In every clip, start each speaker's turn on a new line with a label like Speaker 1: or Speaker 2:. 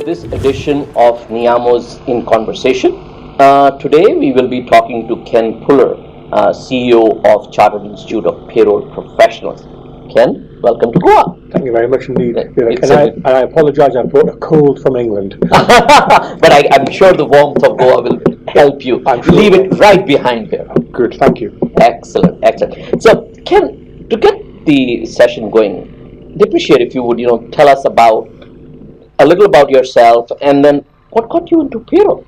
Speaker 1: this edition of Neeyamo's In Conversation. Today we will be talking to Ken Pullar, CEO of Chartered Institute of Payroll Professionals. Ken, welcome to Goa.
Speaker 2: Thank you very much indeed. And I apologise, I brought a cold from England.
Speaker 1: But I'm sure the warmth of Goa will help you.
Speaker 2: Sure.
Speaker 1: Leave it right behind here.
Speaker 2: Good, thank you.
Speaker 1: Excellent, excellent. So, Ken, to get the session going, I'd appreciate if you would, tell us a little about yourself, and then what got you into payroll?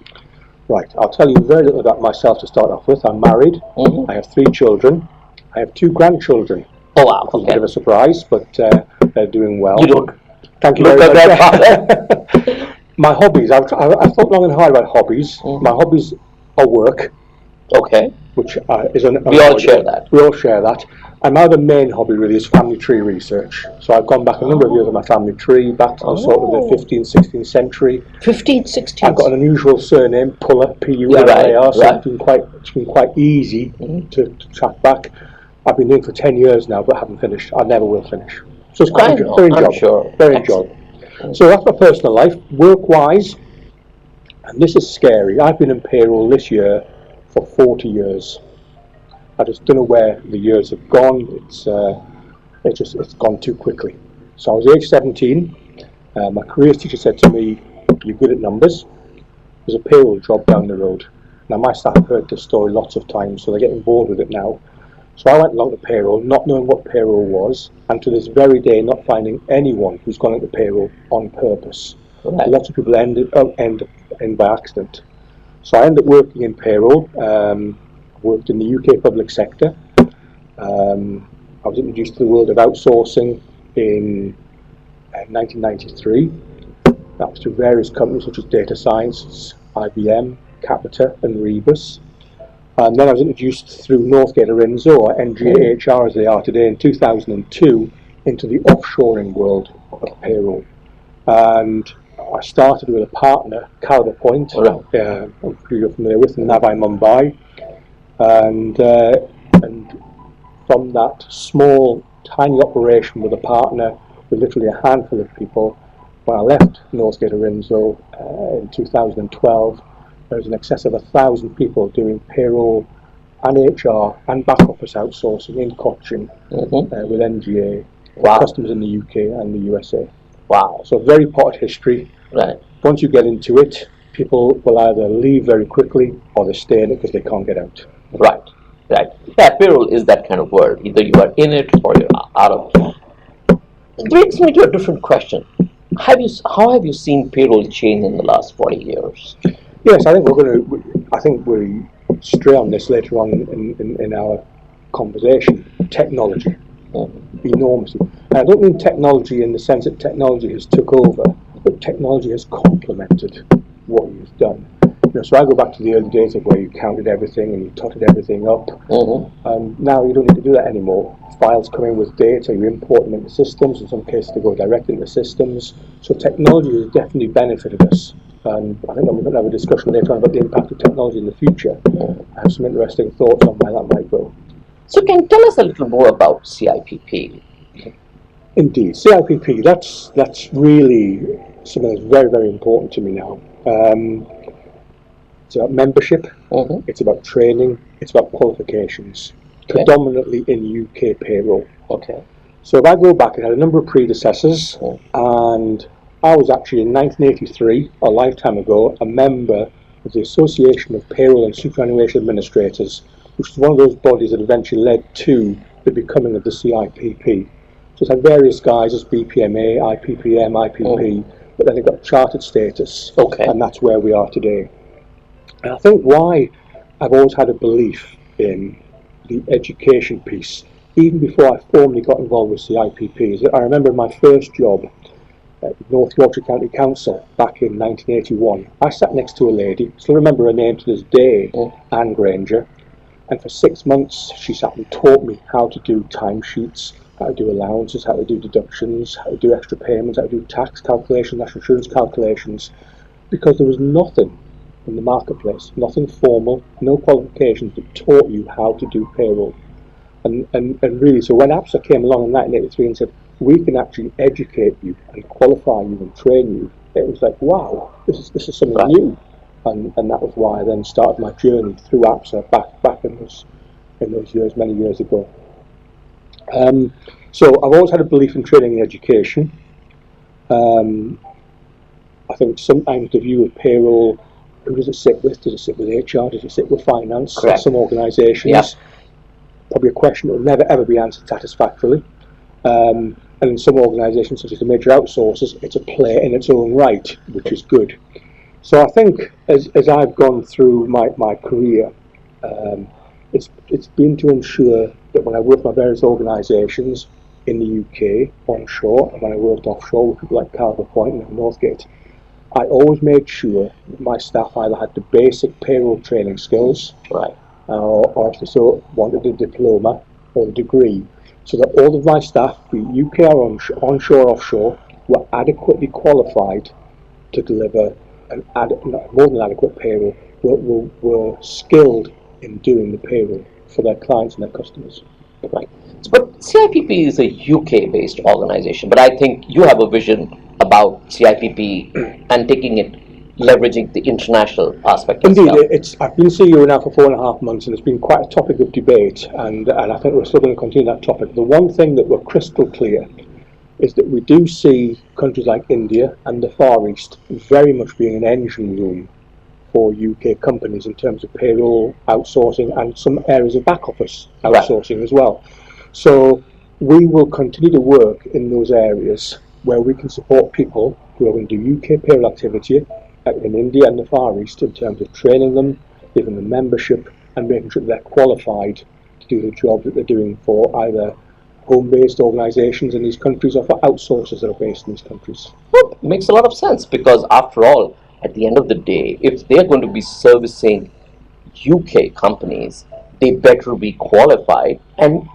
Speaker 2: Right, I'll tell you very little about myself to start off with. I'm married. I have 3 children. I have 2 grandchildren.
Speaker 1: Oh wow!
Speaker 2: It's a bit of a surprise, but they're doing well.
Speaker 1: You don't.
Speaker 2: Thank you very much. My hobbies. I've thought long and hard about hobbies. My hobbies are work.
Speaker 1: Okay.
Speaker 2: Which is
Speaker 1: we all share that.
Speaker 2: We all share that. And my other main hobby really is family tree research. So I've gone back a number of years on my family tree, back to sort of the 15th, 16th century.
Speaker 1: 15th, 16th.
Speaker 2: I've got an unusual surname, Pullar, P-U-L-A-R, so
Speaker 1: right.
Speaker 2: It's been quite easy to track back. I've been doing it for 10 years now, but haven't finished. I never will finish. So it's quite very enjoyable.
Speaker 1: Sure.
Speaker 2: Very enjoyable. So that's my personal life. Work-wise, and this is scary, I've been in payroll this year for 40 years. I just don't know where the years have gone. It's gone too quickly. So I was age 17. My careers teacher said to me, "You're good at numbers. There's a payroll job down the road." Now my staff have heard this story lots of times, so they're getting bored with it now. So I went along to payroll, not knowing what payroll was, and to this very day not finding anyone who's gone into payroll on purpose.
Speaker 1: Right.
Speaker 2: Lots of people end by accident. So I ended up working in payroll. Worked in the UK public sector. I was introduced to the world of outsourcing in 1993. That was through various companies such as Data Science, IBM, Capita and Rebus. And then I was introduced through Northgate Arinzo, or NGA HR as they are today, in 2002 into the offshoring world of payroll. And I started with a partner, Calder Point, I'm sure you're familiar with, in Navi, Mumbai. And from that small, tiny operation with a partner, with literally a handful of people, when I left Northgate Arinzo in 2012, there was in excess of 1,000 people doing payroll and HR and back office outsourcing in Cochin with NGA, customers in the UK and the USA.
Speaker 1: Wow.
Speaker 2: So very potted history.
Speaker 1: Right.
Speaker 2: Once you get into it, people will either leave very quickly or they stay in it because they can't get out.
Speaker 1: Right. Yeah, payroll is that kind of world. Either you are in it or you're out of it. It brings me to a different question. How have you seen payroll change in the last 40 years?
Speaker 2: Yes, I think we stray on this later on in our conversation. Technology, enormously. And I don't mean technology in the sense that technology has took over, but technology has complemented what you've done. So I go back to the early days of where you counted everything and you totted everything up. And now you don't need to do that anymore. Files come in with data, you import them into systems. In some cases, they go direct into systems. So technology has definitely benefited us. And I think we're going to have a discussion later on about the impact of technology in the future. I have some interesting thoughts on where that might go.
Speaker 1: So can you tell us a little more about CIPP?
Speaker 2: Indeed, CIPP, that's really something that's very, very important to me now. It's about membership, it's about training, it's about qualifications, predominantly in UK payroll.
Speaker 1: Okay.
Speaker 2: So if I go back, I had a number of predecessors, and I was actually in 1983, a lifetime ago, a member of the Association of Payroll and Superannuation Administrators, which is one of those bodies that eventually led to the becoming of the CIPP. So it's had various guises, BPMA, IPPM, IPP, but then it got chartered status, and that's where we are today. And I think why I've always had a belief in the education piece, even before I formally got involved with CIPP, is that I remember my first job at North Yorkshire County Council back in 1981. I sat next to a lady, still remember her name to this day, Anne Granger, and for 6 months she sat and taught me how to do timesheets, how to do allowances, how to do deductions, how to do extra payments, how to do tax calculations, national insurance calculations, because there was nothing in the marketplace, nothing formal, no qualifications that taught you how to do payroll. And really, so when APSA came along in 1983 and said, we can actually educate you and qualify you and train you it was like, wow, this is something
Speaker 1: Right.
Speaker 2: new, and that was why I then started my journey through APSA back in those years, many years ago. So I've always had a belief in training and education. I think sometimes the view of payroll, who does it sit with? Does it sit with HR? Does it sit with finance?
Speaker 1: Correct.
Speaker 2: Some organisations,
Speaker 1: Yep.
Speaker 2: probably a question that will never ever be answered satisfactorily. And in some organisations, such as the major outsourcers, it's a play in its own right, which is good. So I think as I've gone through my career, it's been to ensure that when I work for various organisations in the UK, onshore, and when I worked offshore with people like Calder Point and Northgate, I always made sure that my staff either had the basic payroll training skills,
Speaker 1: Right.
Speaker 2: or if they so wanted a diploma or a degree, so that all of my staff, be it UK or onshore, offshore, were adequately qualified to deliver more than adequate payroll, were skilled in doing the payroll for their clients and their customers.
Speaker 1: Right. But CIPP is a UK-based organization, but I think you have a vision about CIPP and taking it, leveraging the international aspect as
Speaker 2: Indeed,
Speaker 1: well.
Speaker 2: I've been CEO now for 4.5 months, and it's been quite a topic of debate, and I think we're still going to continue that topic. The one thing that we're crystal clear is that we do see countries like India and the Far East very much being an engine room for UK companies in terms of payroll outsourcing and some areas of back office outsourcing as well. So we will continue to work in those areas where we can support people who are going to do UK payroll activity in India and the Far East in terms of training them, giving them membership, and making sure that they're qualified to do the job that they're doing for either home-based organisations in these countries or for outsourcers that are based in these countries.
Speaker 1: Well, it makes a lot of sense because, after all, at the end of the day, if they're going to be servicing UK companies, they better be qualified and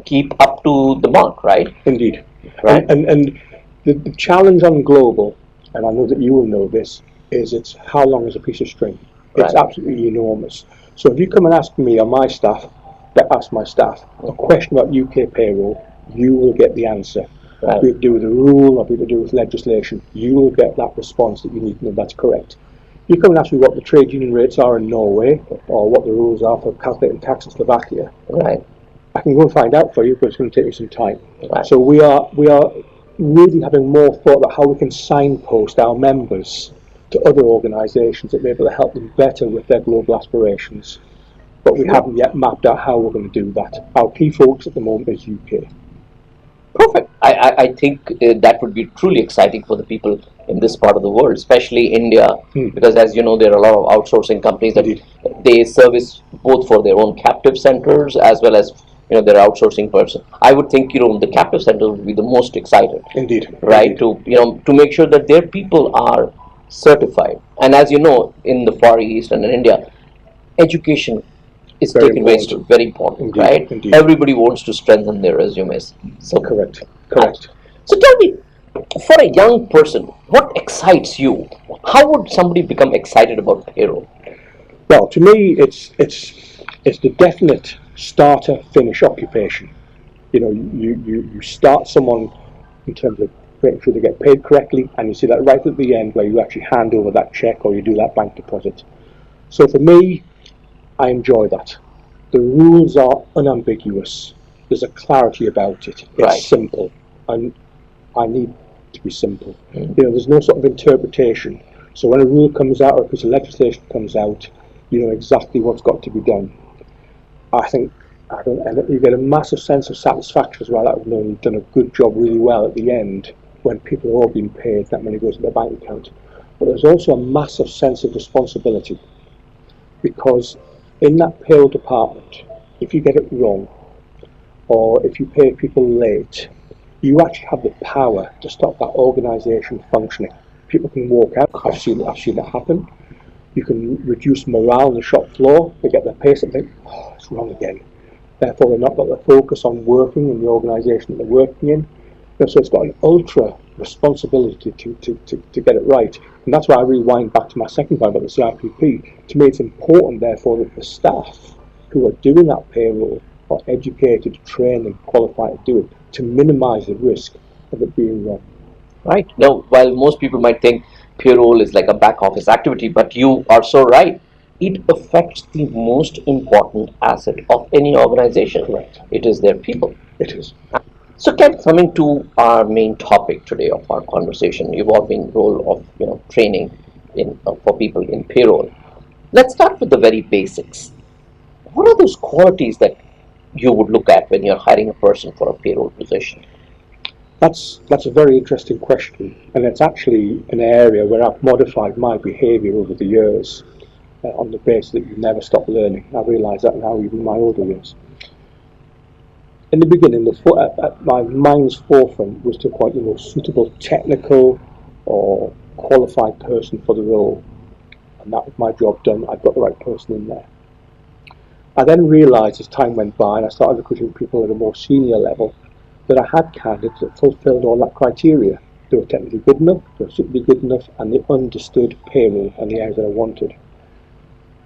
Speaker 1: keep up to the mark, right?
Speaker 2: Indeed.
Speaker 1: Right.
Speaker 2: And the challenge on global, and I know that you will know this, is it's how long is a piece of string? It's
Speaker 1: Right.
Speaker 2: absolutely enormous. So if you come and ask me or my staff, ask my staff a question about UK payroll, you will get the answer.
Speaker 1: Right.
Speaker 2: Be it to do with the rule or be it to do with legislation, you will get that response that you need to know that's correct. You come and ask me what the trade union rates are in Norway or what the rules are for calculating tax in Slovakia.
Speaker 1: Right.
Speaker 2: I can go and find out for you, but it's going to take me some time.
Speaker 1: Right.
Speaker 2: So we are really having more thought about how we can signpost our members to other organisations that may be able to help them better with their global aspirations. But we haven't yet mapped out how we're going to do that. Our key focus at the moment is UK.
Speaker 1: Perfect. I think that would be truly exciting for the people in this part of the world, especially India, because, as you know, there are a lot of outsourcing companies that
Speaker 2: Indeed.
Speaker 1: they service both for their own captive centers as well as their outsourcing person. I would think the captive centers would be the most excited,
Speaker 2: Indeed.
Speaker 1: right?
Speaker 2: Indeed.
Speaker 1: To make sure that their people are certified. And as you know, in the Far East and in India, education is
Speaker 2: Very
Speaker 1: taken
Speaker 2: important.
Speaker 1: very important,
Speaker 2: Indeed,
Speaker 1: right?
Speaker 2: indeed.
Speaker 1: Everybody wants to strengthen their resumes. So
Speaker 2: Correct.
Speaker 1: So tell me, for a young person, what excites you? How would somebody become excited about payroll?
Speaker 2: Well, to me, it's the definite starter-finish occupation. You start someone in terms of making sure they get paid correctly, and you see that right at the end where you actually hand over that check or you do that bank deposit. So for me, I enjoy that. The rules are unambiguous. There's a clarity about it. It's
Speaker 1: Right.
Speaker 2: simple, and I need to be simple. There's no sort of interpretation. So when a rule comes out or a piece of legislation comes out, you know exactly what's got to be done. I think you get a massive sense of satisfaction as well out of knowing you've done a good job really well at the end when people are all being paid, that money goes to their bank account. But there's also a massive sense of responsibility, because in that payroll department, if you get it wrong or if you pay people late, you actually have the power to stop that organisation functioning. People can walk out. I've seen it happen. You can reduce morale on the shop floor. They get their pay slip and think, oh, it's wrong again. Therefore, they're not got the focus on working in the organisation that they're working in. So it's got an ultra responsibility to get it right. And that's why I rewind back to my second point about the CIPP. To me, it's important, therefore, that the staff who are doing that payroll are educated, trained, and qualified to do it, to minimise the risk of it being wrong.
Speaker 1: Right. Now, while most people might think payroll is like a back office activity, but you are so right. It affects the most important asset of any organization.
Speaker 2: Correct.
Speaker 1: It is their people.
Speaker 2: It is.
Speaker 1: So, Ken, coming to our main topic today of our conversation, evolving role of training for people in payroll. Let's start with the very basics. What are those qualities that you would look at when you're hiring a person for a payroll position?
Speaker 2: That's a very interesting question, and it's actually an area where I've modified my behaviour over the years on the basis that you never stop learning. I realise that now, even in my older years. In the beginning, at my mind's forefront was to appoint the most suitable technical or qualified person for the role, and that was my job done. I've got the right person in there. I then realised as time went by and I started recruiting people at a more senior level that I had candidates that fulfilled all that criteria. They were technically good enough, they were suitably good enough, and they understood payroll and the areas that I wanted.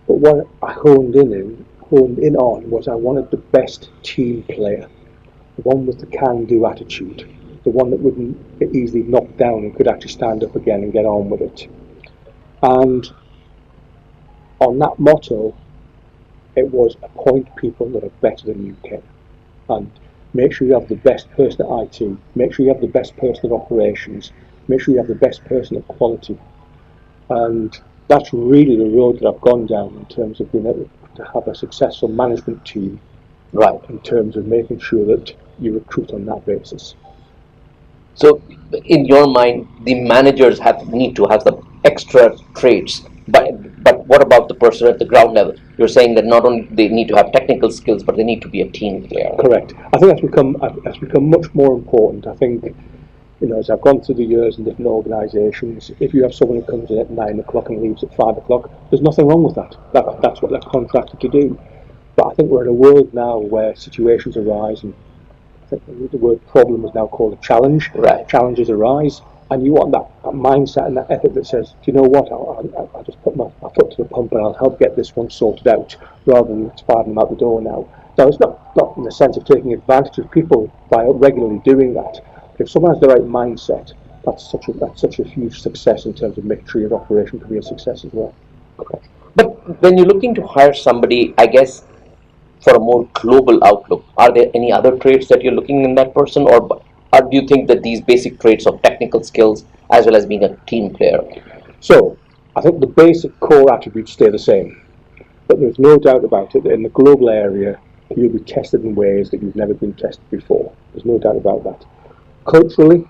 Speaker 2: But what I honed in on was I wanted the best team player, the one with the can-do attitude, the one that wouldn't get easily knocked down and could actually stand up again and get on with it. And on that motto, it was appoint people that are better than you can. And make sure you have the best person at IT, make sure you have the best person at operations, make sure you have the best person at quality. And that's really the road that I've gone down in terms of being able to have a successful management team,
Speaker 1: Right.
Speaker 2: in terms of making sure that you recruit on that basis.
Speaker 1: So, in your mind, the managers need to have the extra traits. But what about the person at the ground level? You're saying that not only they need to have technical skills, but they need to be a team player.
Speaker 2: Correct. I think that's become much more important. I think, as I've gone through the years in different organisations, if you have someone who comes in at 9 o'clock and leaves at 5 o'clock, there's nothing wrong with that. That's what they're contracted to do. But I think we're in a world now where situations arise, and I think the word problem is now called a challenge.
Speaker 1: Right.
Speaker 2: Challenges arise, and you want that mindset and that ethic that says, do you know what, I'll just put my foot to the pump and I'll help get this one sorted out, rather than firing them out the door now. Now, it's not in the sense of taking advantage of people by regularly doing that. But if someone has the right mindset, that's such a huge success in terms of making sure your operation can be a success as well.
Speaker 1: Okay. But when you're looking to hire somebody, I guess, for a more global outlook, are there any other traits that you're looking in that person, or do you think that these basic traits of technical skills as well as being a team player?
Speaker 2: So, I think the basic core attributes stay the same, but there's no doubt about it that in the global area, you'll be tested in ways that you've never been tested before. There's no doubt about that. Culturally,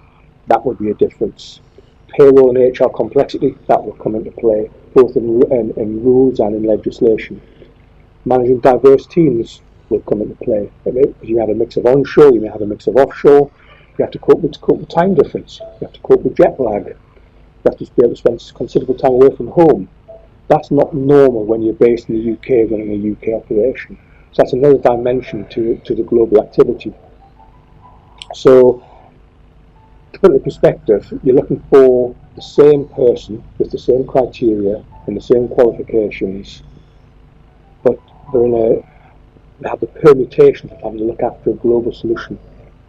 Speaker 2: that would be a difference. Payroll and HR complexity, that will come into play, both in rules and in legislation. Managing diverse teams will come into play. Because you have a mix of onshore, you may have a mix of offshore. You have to cope with time difference. You have to cope with jet lag. You have to be able to spend considerable time away from home. That's not normal when you're based in the UK running a UK operation. So that's another dimension to the global activity. So, to put it in perspective, you're looking for the same person with the same criteria and the same qualifications, but they have the permutations of having to look after a global solution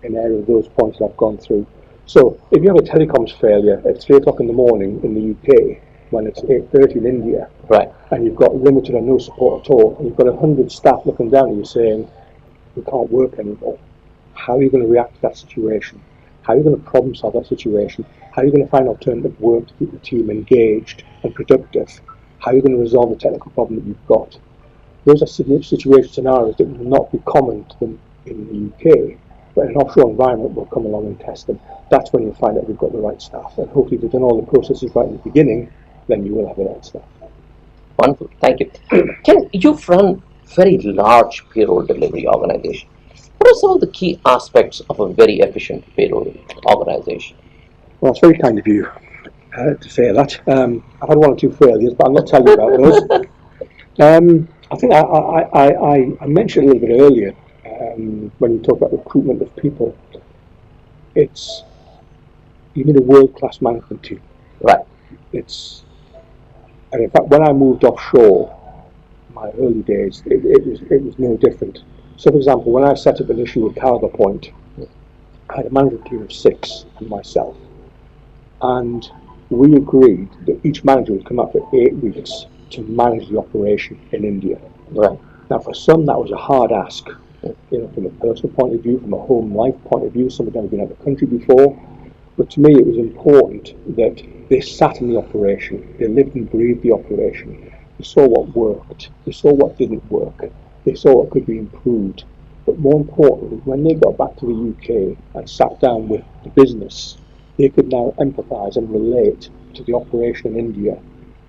Speaker 2: in area of those points that I've gone through. So if you have a telecoms failure at 3 o'clock in the morning in the UK, when it's 8:30 in India,
Speaker 1: right,
Speaker 2: and you've got limited or no support at all, and you've got 100 staff looking down at you saying, we can't work anymore, how are you going to react to that situation? How are you going to problem solve that situation? How are you going to find alternative work to keep the team engaged and productive? How are you going to resolve the technical problem that you've got? Those are situation scenarios that will not be common to them in the UK, but in an offshore environment will come along and test them. That's when you'll find out we've got the right staff, and hopefully if you've done all the processes right in the beginning, then you will have the right staff.
Speaker 1: Wonderful, thank you. Ken, you've run very large payroll delivery organization. What are some of the key aspects of a very efficient payroll organization?
Speaker 2: Well, it's very kind of you to say that. I've had one or two failures, but I'll not tell you about those. I think I mentioned a little bit earlier when you talk about recruitment of people. You need a world-class management team.
Speaker 1: Right.
Speaker 2: And in fact, when I moved offshore, my early days, it was no different. So, for example, when I set up an issue with Cargo Point, I had a management team of 6 and myself. And we agreed that each manager would come up for 8 weeks to manage the operation in India.
Speaker 1: Right.
Speaker 2: Now, for some, that was a hard ask, from a personal point of view, from a home life point of view. Some had never been out of the country before. But to me, it was important that they sat in the operation, they lived and breathed the operation, they saw what worked, they saw what didn't work, they saw what could be improved. But more importantly, when they got back to the UK and sat down with the business, they could now empathise and relate to the operation in India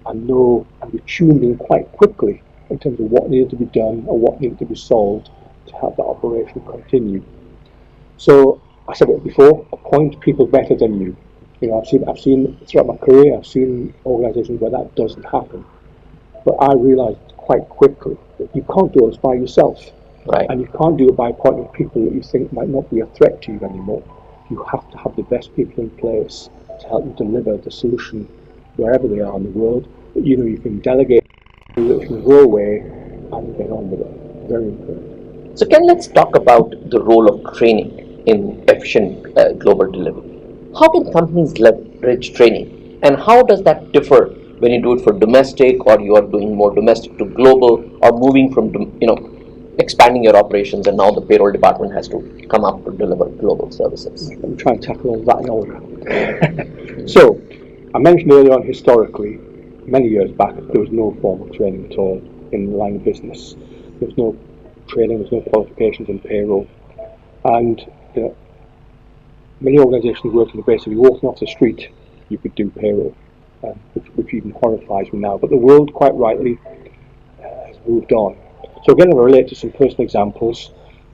Speaker 2: and know and be tuned in quite quickly in terms of what needed to be done or what needed to be solved to have that operation continue. So I said it before, appoint people better than you. I've seen throughout my career, I've seen organisations where that doesn't happen. But I realised quite quickly that you can't do this by yourself.
Speaker 1: Right.
Speaker 2: And you can't do it by appointing people that you think might not be a threat to you anymore. You have to have the best people in place to help you deliver the solution wherever they are in the world. That you can delegate, do it from your away, and get on with it. Very important.
Speaker 1: So, let's talk about the role of training in efficient global delivery. How can companies leverage training, and how does that differ when you do it for domestic, or you are doing more domestic to global, or moving from expanding your operations, and now the payroll department has to come up to deliver global services?
Speaker 2: Let me try and tackle all that in order. So, I mentioned earlier on, historically, many years back, there was no formal training at all in the line of business. There was no training, there was no qualifications in payroll. And many organisations work on the basis of you walking off the street, you could do payroll, which even horrifies me now. But the world, quite rightly, has moved on. So again, I'll relate to some personal examples.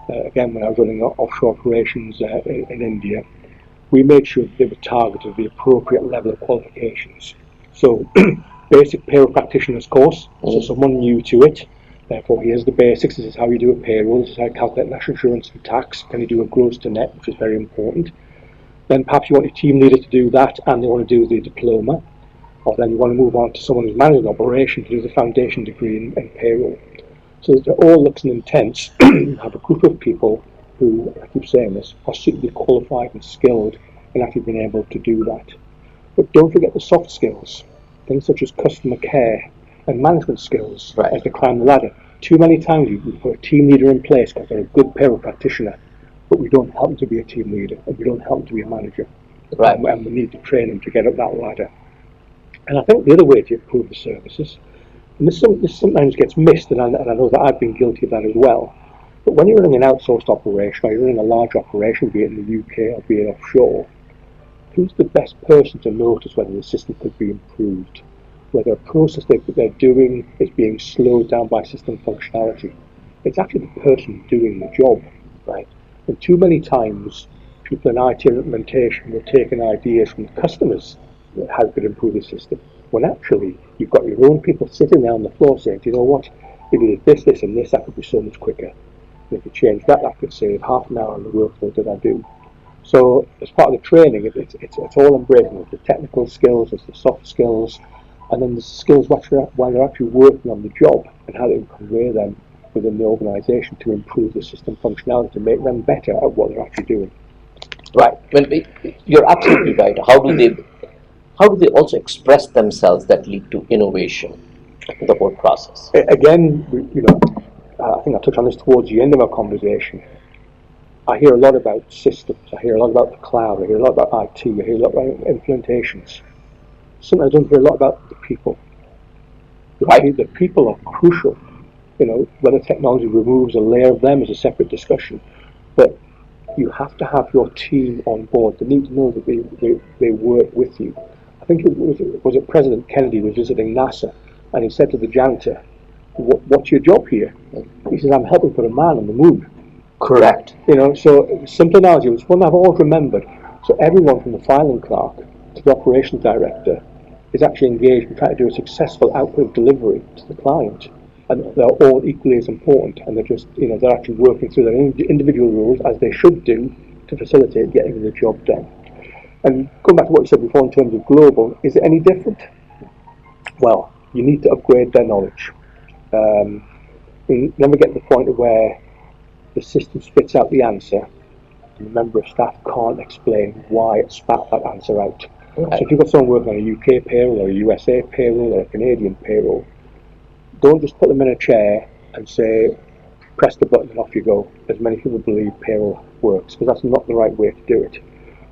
Speaker 2: Again, when I was running offshore operations in India, we made sure that they were targeted the appropriate level of qualifications. So, basic payroll practitioner's course, so someone new to it. Therefore, here's the basics. This is how you do a payroll. This is how you calculate national insurance and tax. Can you do a gross to net, which is very important. Then perhaps you want your team leader to do that, and they want to do the diploma. Or then you want to move on to someone who's managing an operation to do the foundation degree in payroll. So that all looks and intents have a group of people who, I keep saying this, are suitably qualified and skilled in actually being able to do that. But don't forget the soft skills, things such as customer care and management skills as they climb the ladder. Too many times we put a team leader in place because they're a good payroll practitioner, but we don't help them to be a team leader and we don't help them to be a manager.
Speaker 1: Right.
Speaker 2: And we need to train them to get up that ladder. And I think the other way to improve the services, and this sometimes gets missed, and I know that I've been guilty of that as well, but when you're running an outsourced operation, or you're running a large operation, be it in the UK or be it offshore, who's the best person to notice whether the system could be improved? Whether a process that they're doing is being slowed down by system functionality? It's actually the person doing the job, right? And too many times, people in IT implementation will take in ideas from the customers how it could improve the system, when actually you've got your own people sitting there on the floor saying, do you know what, if you did this, this and this, that could be so much quicker. And if you change that, that could save half an hour on the workload that I do. So as part of the training, it's all embracing. It's the technical skills, it's the soft skills, and then the skills while they're actually working on the job and how they can convey them within the organisation to improve the system functionality, to make them better at what they're actually doing.
Speaker 1: Right. You're absolutely right. How do they also express themselves that lead to innovation in the whole process?
Speaker 2: Again, I think I touched on this towards the end of our conversation. I hear a lot about systems, I hear a lot about the cloud, I hear a lot about IT, I hear a lot about implementations. Sometimes I don't hear a lot about the people.
Speaker 1: Right.
Speaker 2: The people are crucial. Whether technology removes a layer of them is a separate discussion. But you have to have your team on board. They need to know that they work with you. I think was it President Kennedy was visiting NASA, and he said to the janitor, "What's your job here?" He says, "I'm helping put a man on the moon."
Speaker 1: Correct.
Speaker 2: So simple analogy, it's one I've always remembered. So everyone from the filing clerk to the operations director is actually engaged in trying to do a successful output delivery to the client. And they're all equally as important, and they're just, they're actually working through their individual roles, as they should do, to facilitate getting the job done. And going back to what you said before in terms of global, is it any different? Well, you need to upgrade their knowledge. You never get to the point where the system spits out the answer, and the member of staff can't explain why it spat that answer out.
Speaker 1: Right.
Speaker 2: So if you've got someone working on a UK payroll or a USA payroll or a Canadian payroll, don't just put them in a chair and say, press the button and off you go, as many people believe payroll works, because that's not the right way to do it.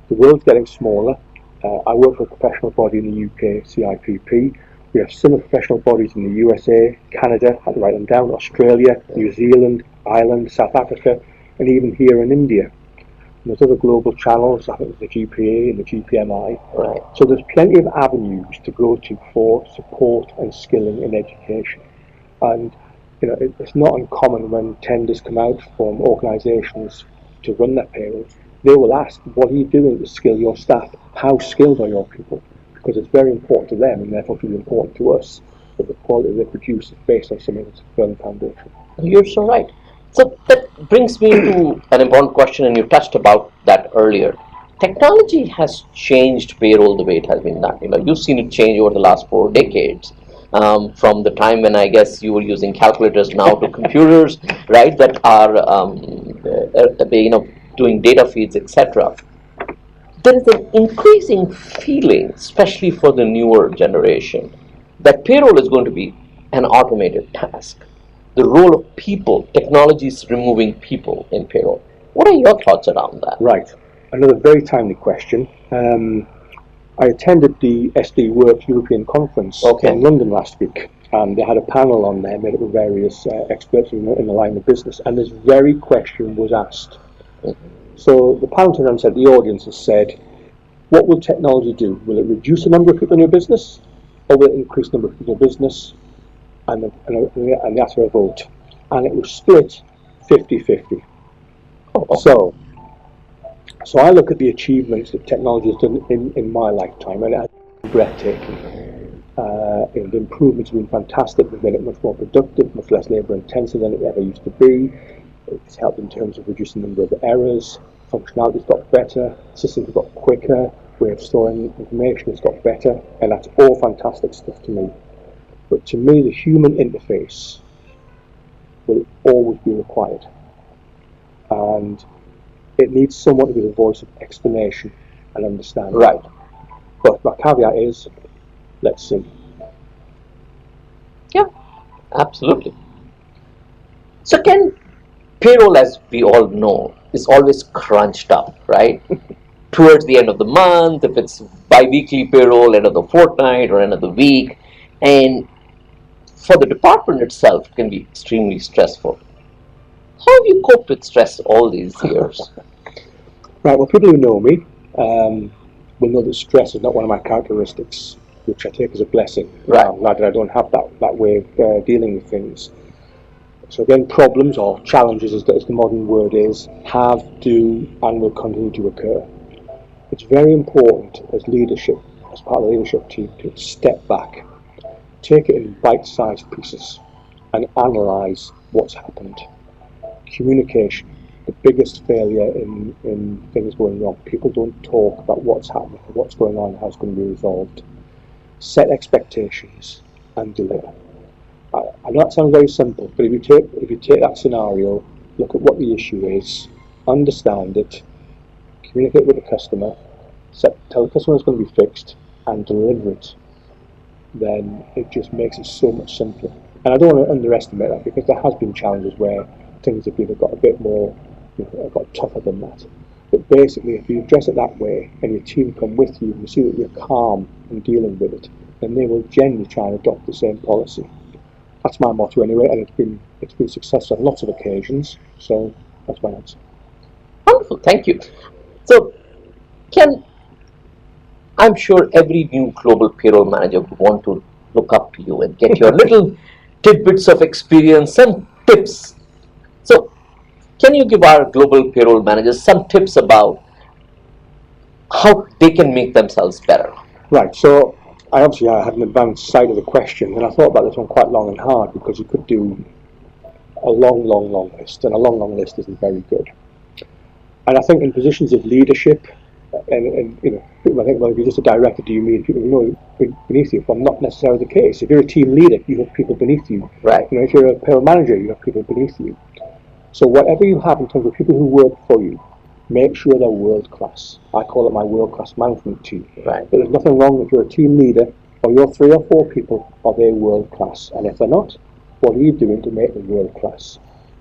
Speaker 2: The world's getting smaller. I work for a professional body in the UK, CIPP. We have similar professional bodies in the USA, Canada, I had to write them down, Australia, New Zealand, Ireland, South Africa, and even here in India. And there's other global channels, I think there's the GPA and the GPMI.
Speaker 1: Right.
Speaker 2: So there's plenty of avenues to go to for support and skilling in education. And it's not uncommon when tenders come out from organisations to run their payroll. They will ask, what are you doing to skill your staff? How skilled are your people? Because it's very important to them, and therefore it's really important to us that the quality they produce is based on something that's a firm foundation.
Speaker 1: You're so right. So that brings me to an important question, and you touched about that earlier. Technology has changed payroll the way it has been done. You've seen it change over the last 4 decades. From the time when I guess you were using calculators now to computers, right, that are doing data feeds, etc. There is an increasing feeling, especially for the newer generation, that payroll is going to be an automated task. The role of people, technology is removing people in payroll. What are your thoughts around that?
Speaker 2: Right. Another very timely question. I attended the SD Work European Conference in London last week, and they had a panel on there made up of various experts in the line of business, and this very question was asked. So the panel turned around and said, the audience has said, what will technology do? Will it reduce the number of people in your business, or will it increase the number of people in your business? And they asked for a vote. And it was split 50-50. So I look at the achievements that technology has done in my lifetime, and it's breathtaking. The improvements have been fantastic. We've made it much more productive, much less labour intensive than it ever used to be. It's helped in terms of reducing the number of errors. Functionality's got better. Systems have got quicker. Way of storing information has got better, and that's all fantastic stuff to me. But to me, the human interface will always be required, and it needs someone to be the voice of explanation and understanding.
Speaker 1: Right.
Speaker 2: But my caveat is, let's see.
Speaker 1: Yeah, absolutely. So payroll, as we all know, is always crunched up, right? Towards the end of the month, if it's bi-weekly payroll, end of the fortnight or end of the week, and for the department itself, it can be extremely stressful. How have you coped with stress all these years?
Speaker 2: Right, well, people who know me will know that stress is not one of my characteristics, which I take as a blessing.
Speaker 1: Right.
Speaker 2: I'm glad that I don't have that way of dealing with things. So again, problems or challenges, as the modern word is, have, do, and will continue to occur. It's very important as leadership, as part of the leadership team, to step back, take it in bite-sized pieces, and analyse what's happened. Communication, the biggest failure in things going wrong. People don't talk about what's happening, what's going on, how it's going to be resolved. Set expectations and deliver. I know that sounds very simple, but if you take that scenario, look at what the issue is, understand it, communicate with the customer, tell the customer it's going to be fixed, and deliver it, then it just makes it so much simpler. And I don't want to underestimate that, because there has been challenges where things have either got a bit more, got tougher than that. But basically, if you address it that way, and your team come with you, and you see that you're calm and dealing with it, then they will generally try and adopt the same policy. That's my motto anyway, and it's been successful on lots of occasions. So that's my answer.
Speaker 1: Wonderful, thank you. So, I'm sure every new global payroll manager would want to look up to you and get your little tidbits of experience, some tips. So, can you give our global payroll managers some tips about how they can make themselves better?
Speaker 2: Right, so I had an advanced sight of the question, and I thought about this one quite long and hard, because you could do a long list, and a long list isn't very good. And I think in positions of leadership, and people think, well, if you're just a director, do you mean people who know beneath you? Well, not necessarily the case. If you're a team leader, you have people beneath you.
Speaker 1: Right.
Speaker 2: If you're a payroll manager, you have people beneath you. So whatever you have in terms of people who work for you, Make sure they're world class. I call it my world class management team.
Speaker 1: Right.
Speaker 2: But there's nothing wrong if you're a team leader or you're 3 or 4 people, are they world class? And if they're not, what are you doing to make them world class?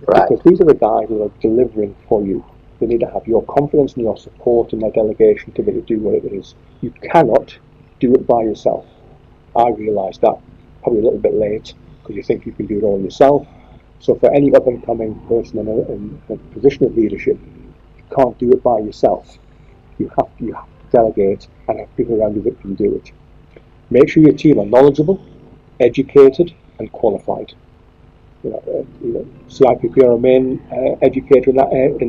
Speaker 1: Right.
Speaker 2: Because these are the guys who are delivering for you. They need to have your confidence and your support and their delegation to be able to do what it is. You cannot do it by yourself. I realised that probably a little bit late because you think you can do it all yourself. So for any up and coming person in a position of leadership, you can't do it by yourself. You have to delegate and have people around you that can do it. Make sure your team are knowledgeable, educated, and qualified. CIPP are a main educator in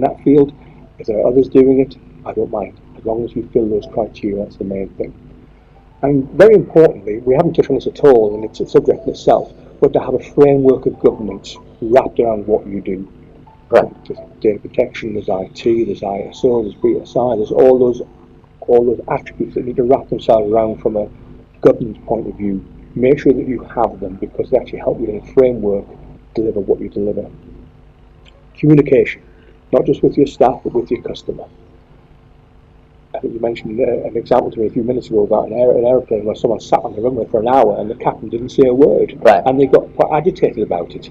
Speaker 2: that field. If there are others doing it, I don't mind. As long as you fill those criteria, that's the main thing. And very importantly, we haven't touched on this at all, and it's a subject in itself, but to have a framework of governance wrapped around what you do.
Speaker 1: Right.
Speaker 2: There's data protection, there's IT, there's ISO, there's BSI, there's all those attributes that need to wrap themselves around from a governance point of view. Make sure that you have them because they actually help you in a framework deliver what you deliver. Communication, not just with your staff but with your customer. I think you mentioned an example to me a few minutes ago about an aeroplane where someone sat on the runway for an hour and the captain didn't say a word.
Speaker 1: Right.
Speaker 2: And they got quite agitated about it.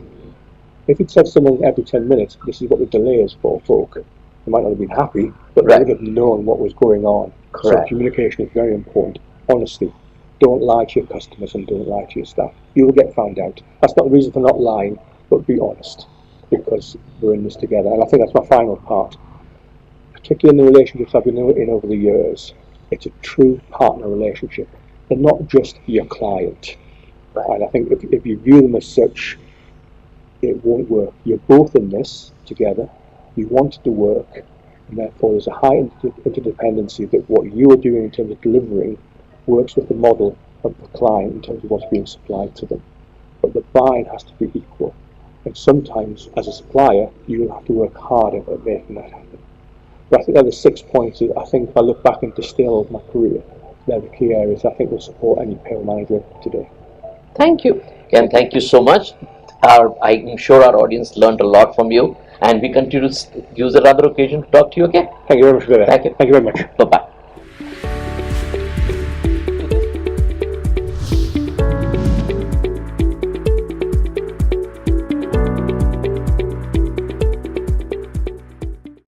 Speaker 2: If it said someone every 10 minutes, this is what the delay is for, folk, they might not have been happy, but
Speaker 1: Right.
Speaker 2: they would have known what was going on.
Speaker 1: Correct.
Speaker 2: So communication is very important. Honesty. Don't lie to your customers and don't lie to your staff. You will get found out. That's not the reason for not lying, but be honest, because we're in this together. And I think that's my final part. Particularly in the relationships I've been in over the years, it's a true partner relationship. They're not just your client.
Speaker 1: Right.
Speaker 2: And I think if you view them as such, it won't work. You're both in this together. You want it to work, and therefore there's a high interdependency that what you are doing in terms of delivering works with the model of the client in terms of what's being supplied to them. But the buy-in has to be equal. And sometimes, as a supplier, you will have to work harder at making that happen. But I think they're the 6 points that I think if I look back and distill my career, they're the key areas I think will support any payroll manager today.
Speaker 1: Thank you. Ken, thank you so much. I'm sure our audience learned a lot from you, and we continue to use another occasion to talk to you again.
Speaker 2: Thank you very much for that.
Speaker 1: Thank you.
Speaker 2: Thank you very much.
Speaker 1: Bye-bye.